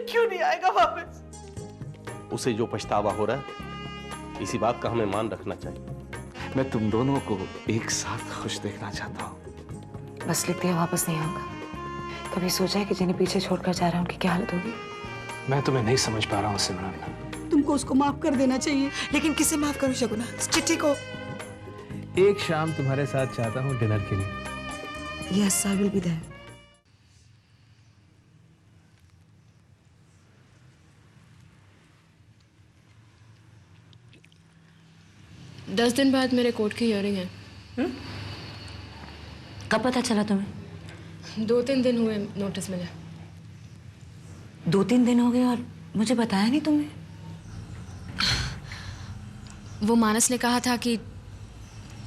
क्यों नहीं आएगा वापस? उसे जो पछतावा हो रहा है, इसी बात का हमें मान रखना चाहिए। मैं तुम दोनों को एक साथ खुश देखना चाहता हूँ। बस लिख दिया, वापस नहीं आऊंगा। कभी सोचा है कि जिन्हें पीछे छोड़कर जा रहा हूँ, उनकी क्या हालत होगी? मैं तुम्हें नहीं समझ पा रहा हूँ सिमरन। तुमको उसको माफ कर देना चाहिए। लेकिन किसे माफ करूं शगुना? चिट्ठी को। एक शाम तुम्हारे साथ चाहता हूँ डिनर के लिए। Yes, I will be there. दस दिन बाद मेरे कोर्ट की हियरिंग है। कब पता चला तुम्हें? 2-3 दिन हुए नोटिस मिले। 2-3 दिन हो गए और मुझे बताया नहीं तुमने? वो मानस ने कहा था कि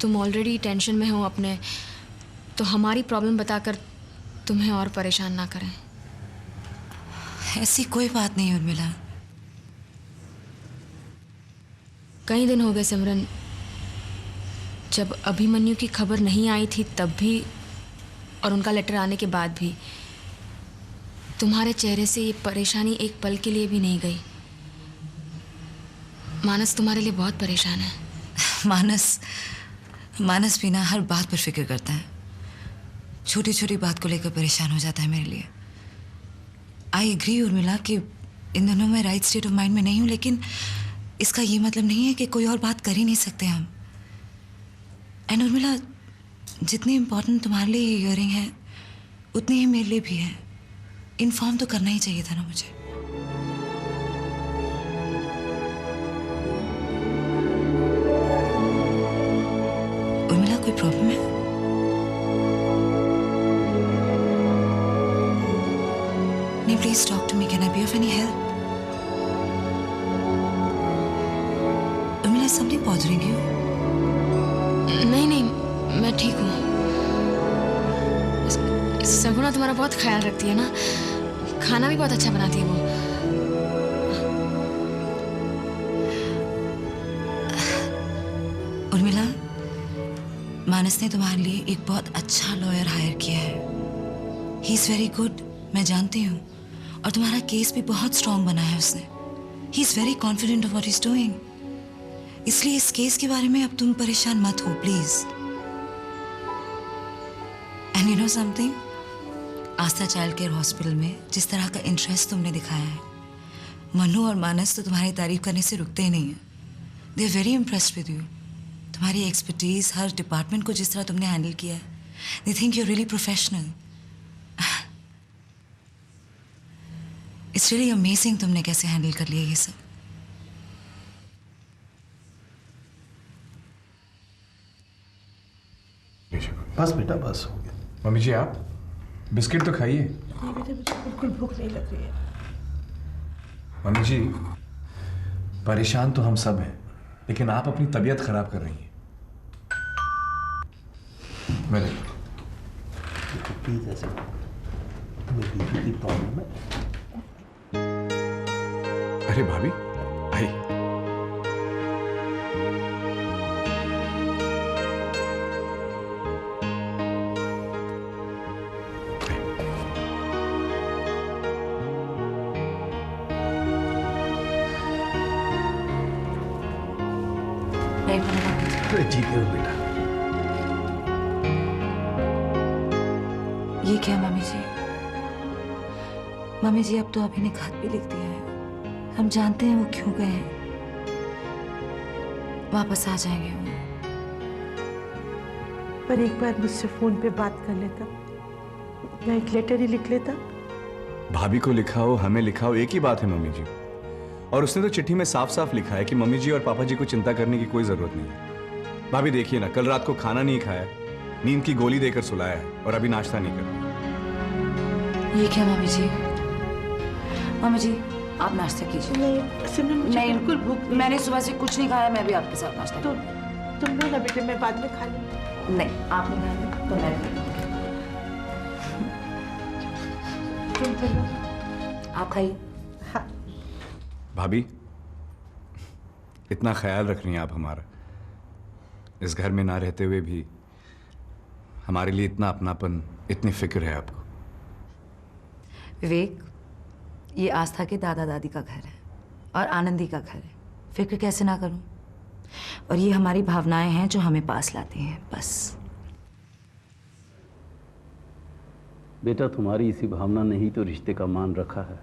तुम ऑलरेडी टेंशन में हो अपने, तो हमारी प्रॉब्लम बताकर तुम्हें और परेशान ना करें। ऐसी कोई बात नहीं उर्मिला। कई दिन हो गए सिमरन, जब अभिमन्यु की खबर नहीं आई थी तब भी और उनका लेटर आने के बाद भी तुम्हारे चेहरे से ये परेशानी एक पल के लिए भी नहीं गई। मानस तुम्हारे लिए बहुत परेशान है। मानस भी ना हर बात पर फिक्र करता है। छोटी छोटी बात को लेकर परेशान हो जाता है मेरे लिए। आई एग्री उर्मिला कि इन दोनों में राइट स्टेट ऑफ माइंड में नहीं हूँ, लेकिन इसका ये मतलब नहीं है कि कोई और बात कर ही नहीं सकते हम। एंड उर्मिला, जितनी इम्पोर्टेंट तुम्हारे लिए ये हियरिंग है उतनी ही मेरे लिए भी है। इन्फॉर्म तो करना ही चाहिए था ना मुझे। उर्मिला, कोई प्रॉब्लम है? नहीं, please talk to me. Can I be of any help? Urmila, something bothering you? नहीं, मैं ठीक हूँ। सगुना तुम्हारा बहुत ख्याल रखती है ना, खाना भी बहुत अच्छा बनाती है वो। उर्मिला, मानस ने तुम्हारे लिए एक बहुत अच्छा लॉयर हायर किया है। ही इज वेरी गुड, मैं जानती हूँ। और तुम्हारा केस भी बहुत स्ट्रांग बना है उसने। He is very confident of what he is doing. इसलिए इस केस के बारे में अब तुम परेशान मत हो, please. And you know something, Aastha child care hospital में जिस तरह का इंटरेस्ट तुमने दिखाया है, मनु और मानस तो तुम्हारी तारीफ करने से रुकते ही नहीं है। They are very impressed with you. तुम्हारी एक्सपर्टीज, हर डिपार्टमेंट को जिस तरह तुमने हैंडल किया है, they think you are really professional. It's really amazing तुमने कैसे हैंडल कर लिया ये सब। बस बेटा, बस हो गया। मम्मी जी, आप बिस्किट तो खाइए। नहीं बेटा, मुझे बिल्कुल भूख नहीं लग रही है। मम्मी जी, परेशान तो हम सब हैं, लेकिन आप अपनी तबीयत खराब कर रही हैं। मेरे प्लीज ऐसे मेरी बीपी की प्रॉब्लम है। अरे भाभी, आई। अरे ठीक है बेटा। ये क्या मम्मी जी? मम्मी जी, अब तो अभी ने खत भी लिख दिया है। हम जानते हैं वो क्यों गए हैं। वापस आ जाएंगे वो। पर एक बार मुझसे फोन पे बात कर लेता, मैं एक लेटर ही लिख लेता। भाभी को लिखा हो, हमें लिखा हो, एक ही बात है मम्मी जी। और उसने तो चिट्ठी में साफ साफ लिखा है कि मम्मी जी और पापा जी को चिंता करने की कोई जरूरत नहीं है। भाभी देखिए ना, कल रात को खाना नहीं खाया, नींद की गोली देकर सुलाया है और अभी नाश्ता नहीं कर। ये क्या मम्मी जी? मम्मी जी, आप नाश्ता कीजिए। नहीं सिमरन, मुझे बिल्कुल भूख। मैंने सुबह से कुछ नहीं खाया, मैं भी आपके साथ नाश्ता तो तुम लो ना बेटे, मैं बाद में खा लूंगी। नहीं, आप नहीं खाएंगे तो मैं भी। तुम तो लो। आप खाइए। हाँ। भाभी, इतना ख्याल रख रही हैं आप हमारा, इस घर में ना रहते हुए भी हमारे लिए इतना अपनापन, इतनी फिक्र है आपको। विवेक, ये आस्था के दादा दादी का घर है और आनंदी का घर है। फिक्र कैसे ना करूं? और ये हमारी भावनाएं हैं जो हमें पास लाती हैं, बस। बेटा, तुम्हारी इसी भावना ने ही तो रिश्ते का मान रखा है।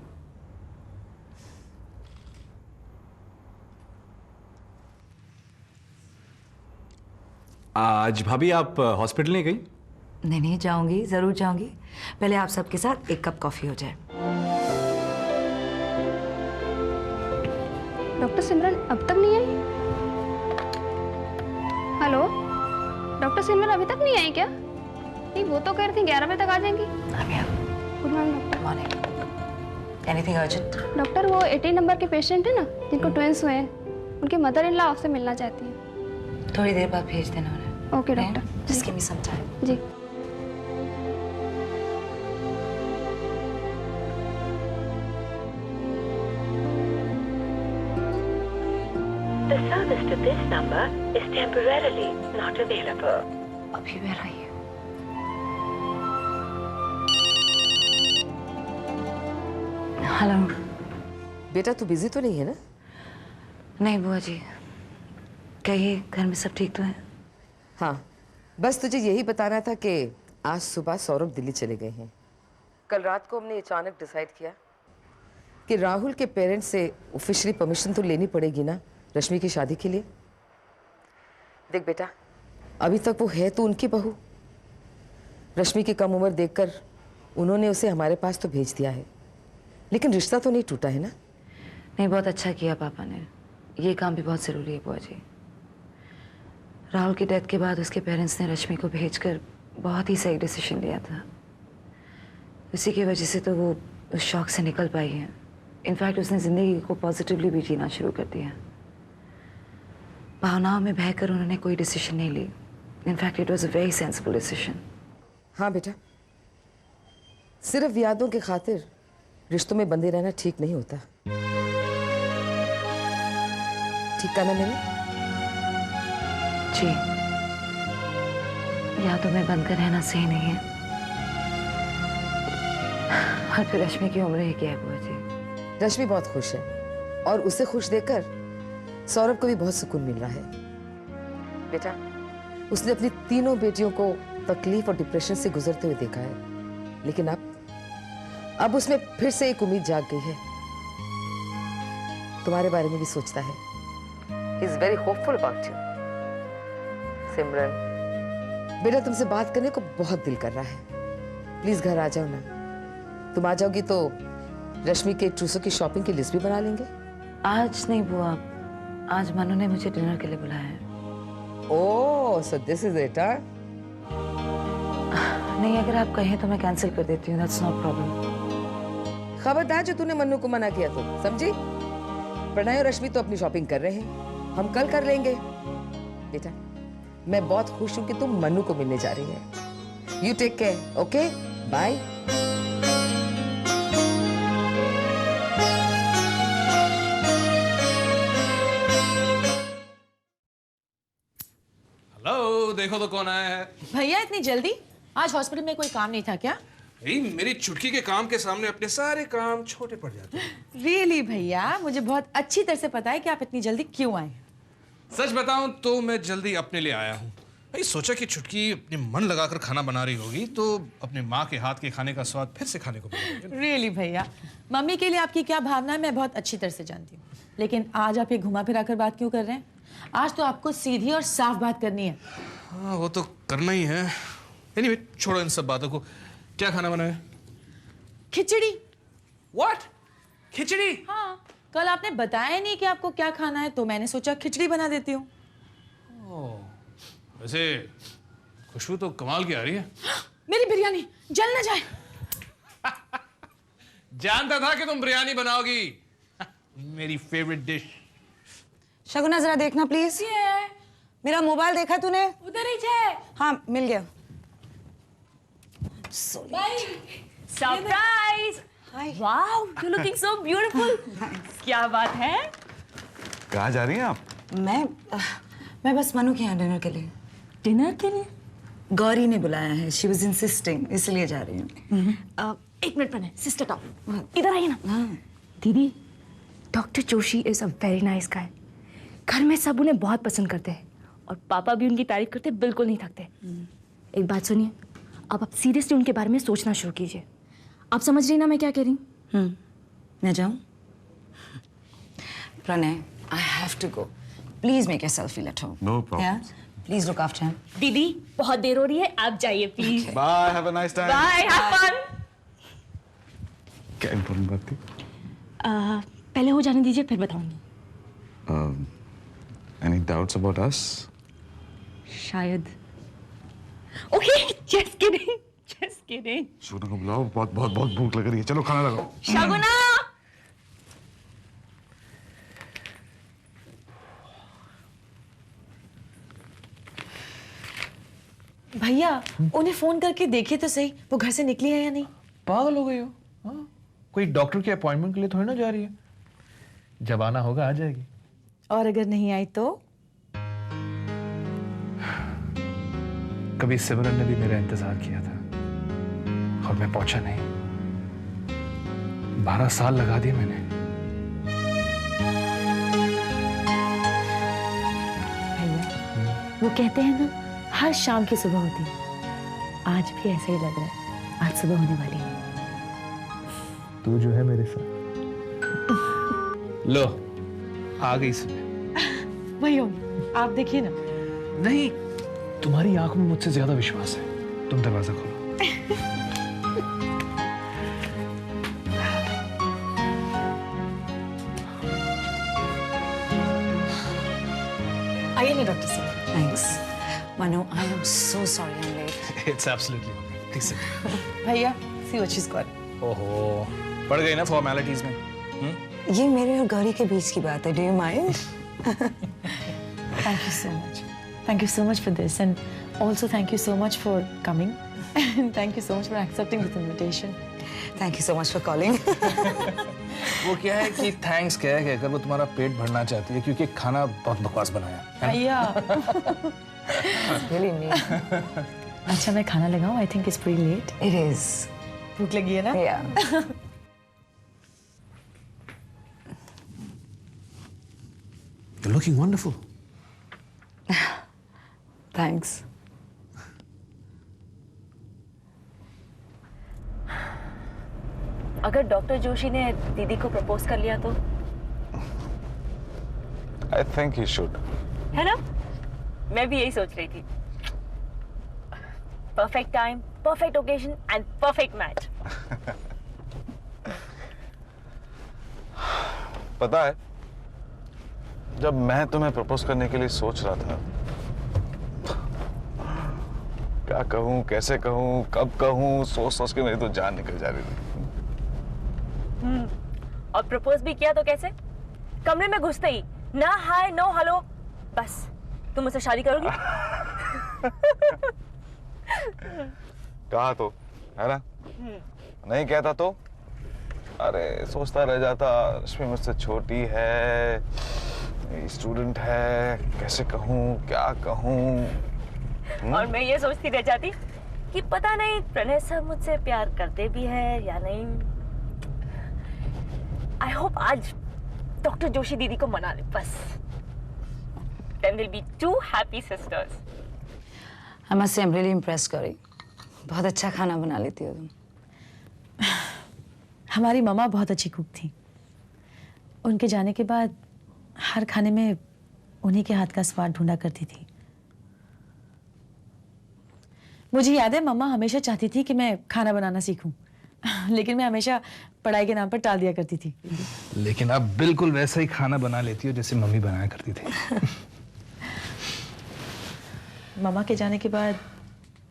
आज भाभी आप हॉस्पिटल नहीं गई? नहीं, जाऊंगी, जरूर जाऊंगी। पहले आप सबके साथ एक कप कॉफी हो जाए। डॉक्टर सिमरन अब तक नहीं आई? हेलो, डॉक्टर सिमरन अभी तक नहीं आई क्या? नहीं, वो तो कह रही थी 11 बजे तक आ जाएंगी। Good morning doctor. Morning. Anything urgent? Doctor, वो 18 नंबर के पेशेंट है ना, जिनको ट्विंस हुए हैं, उनकी मदर इन लॉ आपसे मिलना चाहती हैं। थोड़ी देर बाद भेज देना उन्हें। Okay doctor. Just give me some time. जी। The service to this number is temporarily not available. अभी where are you? हेलो। बेटा तू बिजी तो नहीं है ना? नहीं बुआ जी, कहिए, घर में सब ठीक तो है? हाँ, बस तुझे यही बताना था कि आज सुबह सौरभ दिल्ली चले गए हैं। कल रात को हमने अचानक डिसाइड किया कि राहुल के पेरेंट्स से ऑफिशियली परमिशन तो लेनी पड़ेगी ना रश्मि की शादी के लिए। देख बेटा, अभी तक वो है तो उनकी बहू। रश्मि की कम उम्र देखकर उन्होंने उसे हमारे पास तो भेज दिया है, लेकिन रिश्ता तो नहीं टूटा है ना। नहीं, बहुत अच्छा किया पापा ने। ये काम भी बहुत ज़रूरी है बुआ जी। राहुल की डेथ के बाद उसके पेरेंट्स ने रश्मि को भेजकर बहुत ही सही डिसीजन लिया था। उसी की वजह से तो वो उस शौक से निकल पाई है। इनफैक्ट उसने ज़िंदगी को पॉजिटिवली भी जीना शुरू कर दिया। भावनाओं में बहकर उन्होंने कोई डिसीजन नहीं ली। In fact it was a very sensible decision. हाँ बेटा, सिर्फ यादों की खातिर रिश्तों में बंधे रहना ठीक नहीं होता। ठीक कहा ना मैंने? जी, यादों में बंद कर रहना सही नहीं है। और फिर रश्मि की उम्र ही क्या है बुआ जी? रश्मि बहुत खुश है और उसे खुश देखकर सौरभ को भी बहुत सुकून मिल रहा है। बेटा, उसने अपनी तीनों बेटियों को तकलीफ और डिप्रेशन से गुजरते हुए देखा है, लेकिन अब उसमें फिर से एक उम्मीद जाग गई है। तुम्हारे बारे में भी सोचता है। He is very hopeful about you. सिमरन, बेटा तुमसे बात करने को बहुत दिल कर रहा है। प्लीज घर आ जाओ ना। तुम आ जाओगी तो रश्मि के ट्रूसो की शॉपिंग की लिस्ट भी बना लेंगे। आज नहीं बुआ, आज मनु ने मुझे डिनर के लिए बुलाया है। ओह, so this is it, huh? नहीं, अगर आप कहें तो मैं कैंसिल कर देती हूँ। That's no problem. खबरदार जो तूने मन्नू को मना किया तो, समझी? प्रणय और रश्मि तो अपनी शॉपिंग कर रहे हैं, हम कल कर लेंगे। बेटा, मैं बहुत खुश हूँ कि तुम मन्नू को मिलने जा रही है। You take care, okay? Bye. Hello, देखो तो कौन आया है। भैया इतनी जल्दी? आज हॉस्पिटल में कोई काम नहीं था क्या? मेरी चुटकी के काम के सामने अपने सारे काम छोटे पड़ जाते हैं। रियली भैया, मुझे बहुत अच्छी तरह से पता है कि आप इतनी जल्दी क्यों आए। सच बताऊं तो मैं जल्दी अपने लिए आया हूँ। भाई सोचा कि चुटकी अपने मन लगाकर खाना बना रही होगी तो अपने माँ के हाथ के खाने का स्वाद फिर से खाने को मिलेगा। रियली भैया, मम्मी के लिए आपकी क्या भावना है मैं बहुत अच्छी तरह से जानती हूँ, लेकिन आज आप ये घुमा फिरा कर बात क्यों कर रहे हैं? आज तो आपको सीधी और साफ बात करनी है। हाँ, वो तो करना ही है। एनीवे, छोड़ो इन सब बातों को। क्या खाना बनाया? खिचड़ी। What? खिचड़ी? हाँ, कल आपने बताया नहीं कि आपको क्या खाना है, तो मैंने सोचा खिचड़ी बना देती हूँ। वैसे खुशबू तो कमाल की आ रही है। मेरी बिरयानी जल न जाए। जानता था कि तुम बिरयानी बनाओगी। मेरी फेवरेट डिश। शगुना जरा देखना प्लीज। मेरा मोबाइल देखा तूने? उधर ही है। हाँ, मिल गया। Surprise! Wow, you looking so beautiful. क्या बात है? कहाँ जा रही हैं आप? मैं बस मनु के यहाँ डिनर के लिए। डिनर के लिए? गौरी ने बुलाया है। शी वाज इंसिस्टिंग, इसलिए जा रही हूँ। एक मिनट प्रणय, सिस्टर टॉक, इधर आइए ना। दीदी, doctor Joshi is a very nice guy. घर में सब उन्हें बहुत पसंद करते हैं और पापा भी उनकी तारीफ करते, बिल्कुल नहीं थकते। एक बात सुनिए, अब आप सीरियसली उनके बारे में सोचना शुरू कीजिए। आप समझ रही ना मैं क्या कह रही हूँ? मैं जाऊँ? Pranay, I have to go. Please make yourself feel at home. No problem. Yeah? Please look after him. दीदी, बहुत देर हो रही है, आप जाइए please. Bye. Have a nice time. Bye, have fun. क्या इम्पोर्टेंट बात थी? पहले हो जाने दीजिए, फिर बताऊंगी। Any doubts about us? शायद। Okay, just kidding, just kidding. Shaguna को बुलाओ, बहुत भूख लग रही है। चलो खाना लगाओ। शगुना! भैया उन्हें फोन करके देखिए तो सही, वो घर से निकली है या नहीं। पागल हो गई हो? हाँ? कोई डॉक्टर के अपॉइंटमेंट के लिए थोड़ी ना जा रही है। जब आना होगा आ जाएगी। और अगर नहीं आई तो? कभी सिमरन ने भी मेरा इंतजार किया था और मैं पहुंचा नहीं। 12 साल लगा दिए मैंने। भैया, वो कहते हैं ना, हर शाम की सुबह होती है। आज भी ऐसा ही लग रहा है, आज सुबह होने वाली है। तू जो है मेरे साथ। लो, आ गई सुबह। वही होगी, आप देखिए ना। नहीं, तुम्हारी आंख में मुझसे ज्यादा विश्वास है। तुम दरवाजा खोलो। आइए ना डॉक्टर साहब। Thanks. Manu, I am so sorry I'm late. It's absolutely okay. Please sit. भैया, see what she's got. ओहो, पड़ गई ना फॉर्मेलिटीज में। ये मेरे और गौरी के बीच की बात है. Do you mind? Thank you so much. Thank you so much for this, and also thank you so much for coming, and thank you so much for accepting this invitation. Thank you so much for calling. वो क्या है कि thanks कहकर वो तुम्हारा पेट भरना चाहती है क्योंकि खाना बहुत बकवास बनाया है। भैया। Really mean. अच्छा मैं खाना लगाऊं? I think it's pretty late. It is. भूख लगी है ना? Yeah. You're looking wonderful. Thanks. अगर डॉक्टर जोशी ने दीदी को प्रपोज कर लिया तो? I think he should. है ना? मैं भी यही सोच रही थी। Perfect time, perfect occasion and perfect match. पता है, जब मैं तुम्हें प्रपोज करने के लिए सोच रहा था, क्या कहूँ, कैसे कहूँ, कब कहूँ, सोच सोच के मेरी तो जान निकल जा रही थी। और प्रपोज भी किया तो कैसे? कमरे में घुसते ही ना हाय नो हेलो, बस तुम मुझसे शादी करोगी? कहा तो, है ना? नहीं कहता तो? अरे सोचता रह जाता, रश्मि मुझसे छोटी है, स्टूडेंट है, कैसे कहूँ, क्या कहूँ। और मैं ये सोचती रह जाती कि पता नहीं प्रणय सर मुझसे प्यार करते भी है या नहीं। आई होप आज डॉक्टर जोशी दीदी को मना ले बस। Then we'll be two happy sisters. I must say I'm really impressed, Gauri. बहुत अच्छा खाना बना लेती हो तुम। हमारी मम्मा बहुत अच्छी कुक थी। उनके जाने के बाद हर खाने में उन्हीं के हाथ का स्वाद ढूंढा करती थी। मुझे याद है मम्मा हमेशा चाहती थी कि मैं खाना बनाना सीखूं, लेकिन मैं हमेशा पढ़ाई के नाम पर टाल दिया करती थी। लेकिन अब बिल्कुल वैसा ही खाना बना लेती हो जैसे मम्मी बनाया करती थी। मम्मा के जाने के बाद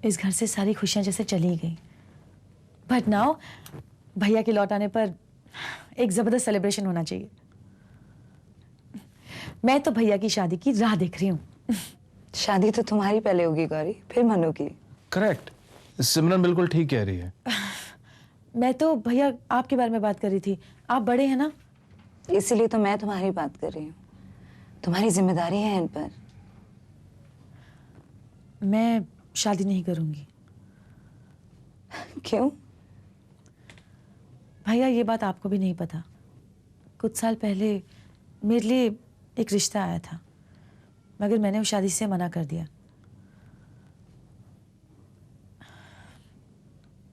इस घर से सारी खुशियां जैसे चली गई। बट नाउ भैया के लौट आने पर एक जबरदस्त सेलिब्रेशन होना चाहिए। मैं तो भैया की शादी की राह देख रही हूँ। शादी तो तुम्हारी पहले होगी गौरी, फिर मनु की। करेक्ट, सिमरन बिल्कुल ठीक कह रही है। मैं तो भैया आपके बारे में बात कर रही थी, आप बड़े हैं ना। इसीलिए तो मैं तुम्हारी बात कर रही हूँ। तुम्हारी जिम्मेदारी है इन पर। मैं शादी नहीं करूंगी। क्यों? भैया ये बात आपको भी नहीं पता, कुछ साल पहले मेरे लिए एक रिश्ता आया था, मगर मैंने उस शादी से मना कर दिया।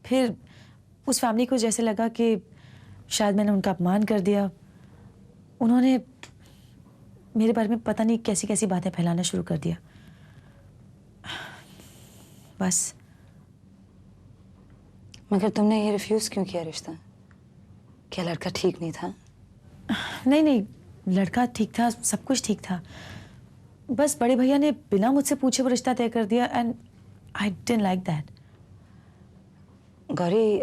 फिर उस फैमिली को जैसे लगा कि शायद मैंने उनका अपमान कर दिया, उन्होंने मेरे बारे में पता नहीं कैसी कैसी बातें फैलाना शुरू कर दिया। बस। मगर तुमने ये रिफ्यूज क्यों किया रिश्ता? क्या लड़का ठीक नहीं था? नहीं नहीं, लड़का ठीक था, सब कुछ ठीक था, बस बड़े भैया ने बिना मुझसे पूछे वो रिश्ता तय कर दिया and I didn't like that. Gauri,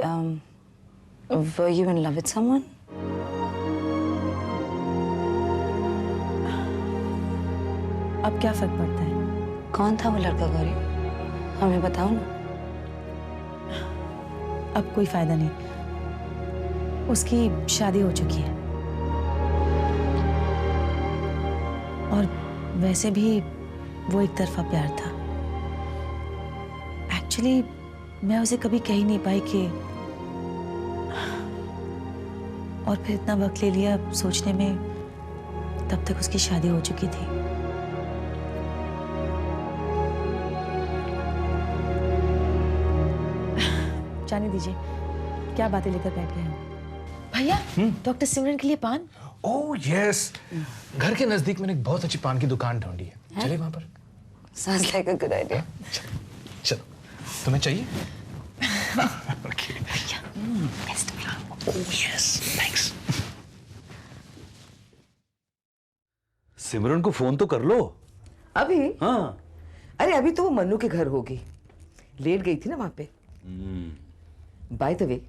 were you in love with someone? अब क्या फर्क पड़ता है? कौन था वो लड़का गौरी? हमें बताओ ना। अब कोई फायदा नहीं, उसकी शादी हो चुकी है और वैसे भी वो एक तरफा प्यार था। एक्चुअली मैं उसे कभी कह ही नहीं पाई कि, और फिर इतना वक्त ले लिया सोचने में, तब तक उसकी शादी हो चुकी थी। जाने दीजिए, क्या बातें लेकर बैठ गए हैं भैया? डॉक्टर सिमरन के लिए पान? ओह यस, घर के नजदीक मैंने एक बहुत अच्छी पान की दुकान ढूंढी है, चले वहां पर। Sounds like a good idea. चलो, तुम्हें चाहिए? Okay. Best of luck. Oh yes, thanks. सिमरन को फोन तो कर लो। अभी? हाँ। अरे अभी तो वो मन्नू के घर होगी, लेट गई थी ना वहां पे। बाय द वे,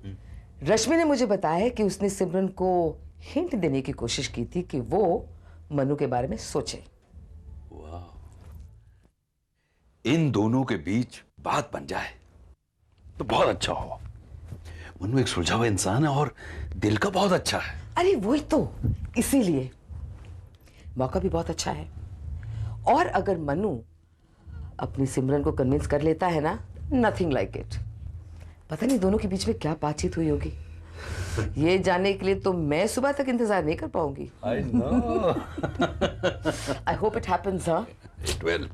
रश्मि ने मुझे बताया है कि उसने सिमरन को हिंट देने की कोशिश की थी कि वो मन्नू के बारे में सोचे। वाह, इन दोनों के बीच बात बन जाए तो बहुत अच्छा हो। मन्नू एक सुलझा हुआ इंसान है और दिल का बहुत अच्छा है। अरे वही तो, इसीलिए मौका भी बहुत अच्छा है। और अगर मन्नू अपनी सिमरन को कन्विंस कर लेता है ना, नथिंग लाइक इट। पता नहीं दोनों के बीच में क्या बातचीत हुई होगी, ये जानने के लिए तो मैं सुबह तक इंतजार नहीं कर पाऊंगी। I know. I hope it happens, huh? It will.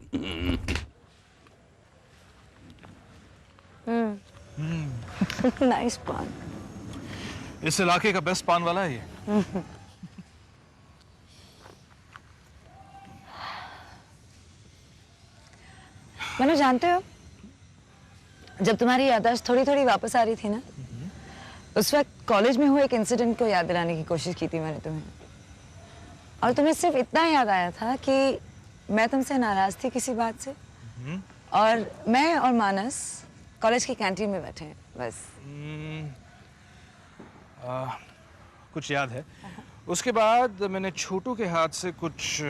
Nice पान। इस इलाके का बेस्ट पान वाला है ये। मैंने जानते हो, जब तुम्हारी याददाश्त थोड़ी थोड़ी वापस आ रही थी ना, उस वक्त कॉलेज में हुए एक इंसिडेंट को याद दिलाने की कोशिश की थी मैंने तुम्हें, और तुम्हें सिर्फ इतना याद आया था कि मैं तुमसे नाराज थी किसी बात से, और मैं और मानस कॉलेज की कैंटीन में बैठे हैं बस। कुछ याद है। उसके बाद मैंने छोटू के हाथ से कुछ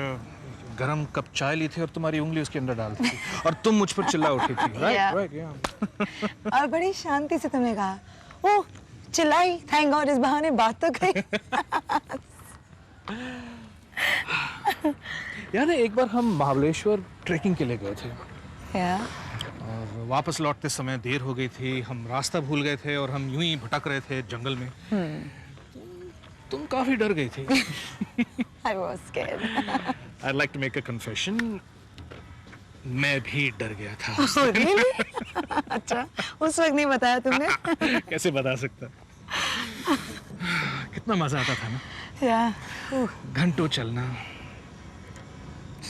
गरम कप चाय ली थी और तुम्हारी उंगली उसके अंदर डाल दी थी और तुम मुझ पर चिल्ला उठी थी। राइट। और बड़ी शांति से तुमने कहा, ओह चिल्लाई, थैंक गॉड इस बहाने बात तो गई। यार एक बार हम महाबलेश्वर ट्रैकिंग के लिए गए थे और वापस लौटते समय देर हो गई थी, हम रास्ता भूल गए थे और हम यूं ही भटक रहे थे जंगल में। तुम काफी डर गई थी। I was scared. I'd like to make a confession. मैं भी डर गया था। Oh, really? अच्छा, उस वक्त नहीं बताया तुमने? कैसे बता सकता? कितना मजा आता था ना? Yeah. घंटों चलना।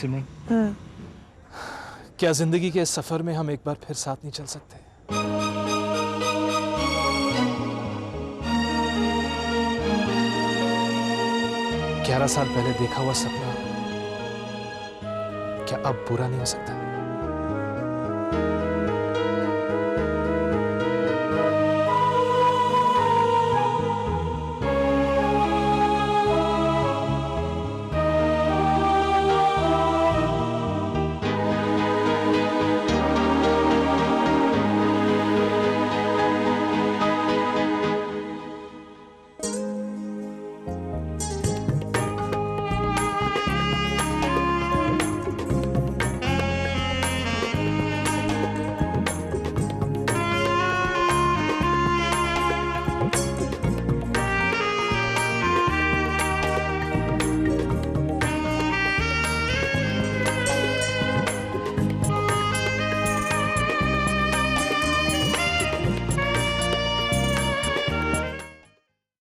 सिमरन, क्या जिंदगी के इस सफर में हम एक बार फिर साथ नहीं चल सकते? 11 साल पहले देखा हुआ सपना क्या अब पूरा नहीं हो सकता?